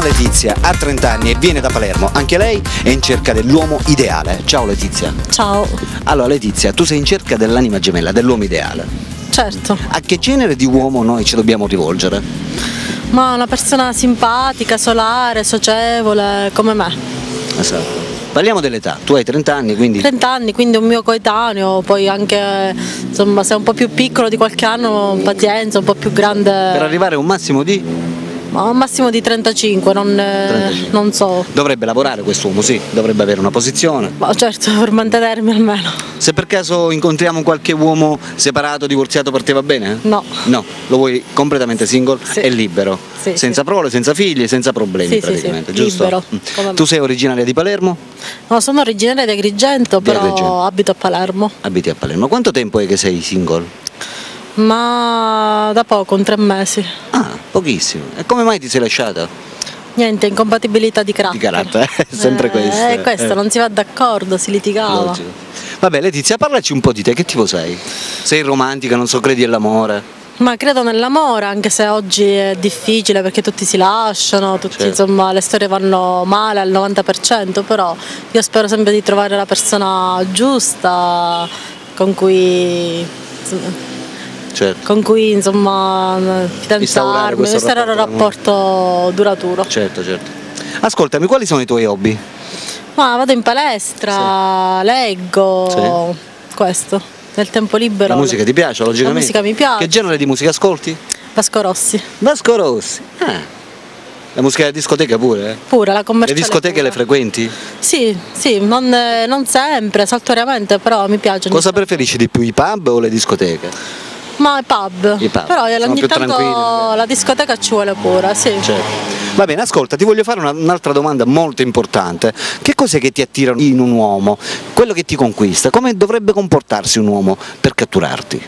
Letizia ha 30 anni e viene da Palermo, anche lei è in cerca dell'uomo ideale. Ciao Letizia. Ciao. Allora Letizia, tu sei in cerca dell'anima gemella, dell'uomo ideale. Certo. A che genere di uomo noi ci dobbiamo rivolgere? Ma una persona simpatica, solare, socievole, come me. Esatto. Parliamo dell'età, tu hai 30 anni, quindi... 30 anni, quindi un mio coetaneo, poi anche, insomma, se è un po' più piccolo di qualche anno, pazienza, un po' più grande. Per arrivare a un massimo di... Ma un massimo di 35, 35. Non so. Dovrebbe lavorare quest'uomo, sì, dovrebbe avere una posizione. Ma certo, per mantenermi almeno. Se per caso incontriamo qualche uomo separato, divorziato, per te va bene? No. No, lo vuoi completamente single Sì. e libero, Sì, senza prole, senza figli, senza problemi Sì, praticamente, sì, giusto? libero, come me. Tu sei originaria di Palermo? No, sono originaria di Agrigento, Di però Agrigento. abito a Palermo. Abiti a Palermo. Quanto tempo è che sei single? Ma da poco, un 3 mesi. Ah, pochissimo. E come mai ti sei lasciata? Niente, incompatibilità di carattere. Di carattere, sempre questo. Questo, non si va d'accordo, si litigava. Logico. Vabbè Letizia, parlaci un po' di te, che tipo sei? Sei romantica, non so, credi all'amore? Ma credo nell'amore, anche se oggi è difficile perché tutti si lasciano, tutti, Certo. insomma, le storie vanno male al 90%, però io spero sempre di trovare la persona giusta con cui, Certo, insomma, fidanzarmi, questo instaurare un rapporto duraturo. certo, certo. Ascoltami, quali sono i tuoi hobby? Ma vado in palestra, leggo, questo, nel tempo libero. La musica ti piace, logicamente? La musica mi piace. Che genere di musica ascolti? Vasco Rossi. Vasco Rossi. Ah. La musica da discoteca pure? Pure, la Le commerciale. discoteche pure. le frequenti? Sì, sì, non sempre, saltuariamente, però mi piace. Cosa preferisci di più, i pub o le discoteche? Ma i pub. I pub, Però sono ogni più tanto tranquilli. la discoteca ci vuole pure, sì. Certo. Va bene, ascolta, ti voglio fare un'altra domanda molto importante. Che cos'è che ti attira in un uomo? Quello che ti conquista? Come dovrebbe comportarsi un uomo per catturarti?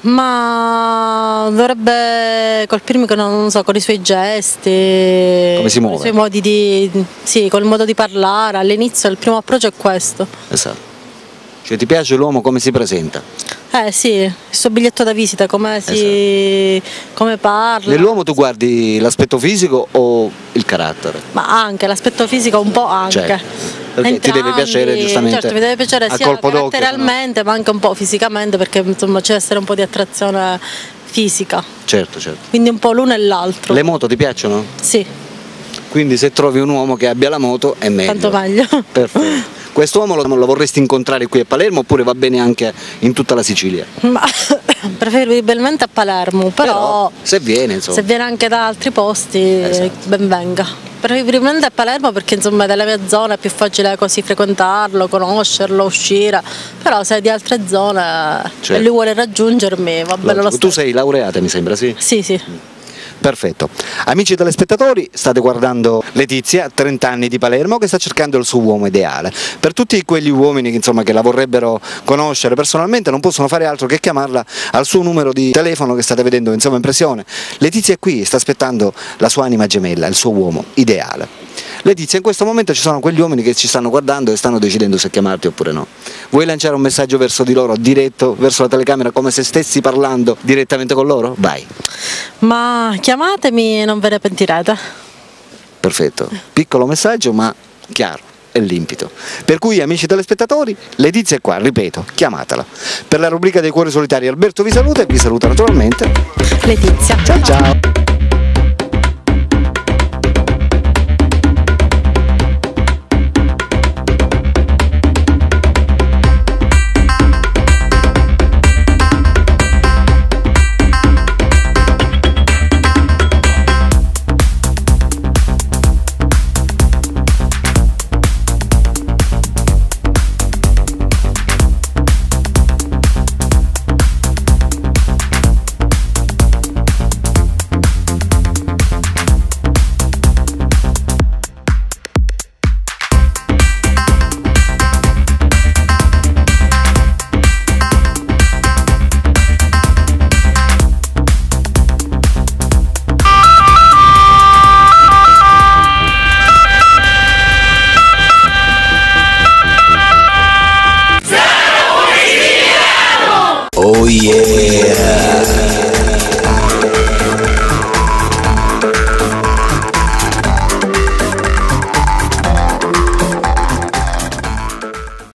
Ma dovrebbe colpirmi con, non so, con i suoi gesti, Come si muove? con i suoi modi sì, col modo di parlare. All'inizio il primo approccio è questo. Esatto. Cioè ti piace l'uomo come si presenta? Sì, il suo biglietto da visita, come parla. Nell'uomo tu guardi l'aspetto fisico o il carattere? Ma anche l'aspetto fisico un po' anche. Certo, perché ti deve piacere giustamente. Certo, mi deve piacere a sia colpo d'occhio, caratterialmente ma anche un po' fisicamente, perché insomma c'è essere un po' di attrazione fisica. Certo, certo. Quindi un po' l'uno e l'altro. Le moto ti piacciono? Sì, Quindi se trovi un uomo che abbia la moto è meglio. tanto meglio. Perfetto. Quest'uomo lo vorresti incontrare qui a Palermo oppure va bene anche in tutta la Sicilia? Ma preferibilmente a Palermo, però se viene, insomma. se viene anche da altri posti, Esatto. ben venga. Preferibilmente a Palermo perché insomma è della mia zona, è più facile così frequentarlo, conoscerlo, uscire, però se è di altre zone Certo. e lui vuole raggiungermi, va bene lo Logico. stesso. Tu sei laureata, mi sembra, sì? Sì, sì. Perfetto. Amici telespettatori, state guardando Letizia, 30 anni di Palermo, che sta cercando il suo uomo ideale. Per tutti quegli uomini che la vorrebbero conoscere personalmente non possono fare altro che chiamarla al suo numero di telefono che state vedendo in impressione. Letizia è qui, sta aspettando la sua anima gemella, il suo uomo ideale. Letizia, in questo momento ci sono quegli uomini che ci stanno guardando e stanno decidendo se chiamarti oppure no. Vuoi lanciare un messaggio verso di loro, diretto, verso la telecamera, come se stessi parlando direttamente con loro? Vai. Ma chiamatemi e non ve ne pentirete. Perfetto, piccolo messaggio ma chiaro e limpido. Per cui amici telespettatori, Letizia è qua, ripeto, chiamatela. Per la rubrica dei cuori solitari Alberto vi saluta e vi saluta naturalmente Letizia. Ciao ciao. Oh yeah!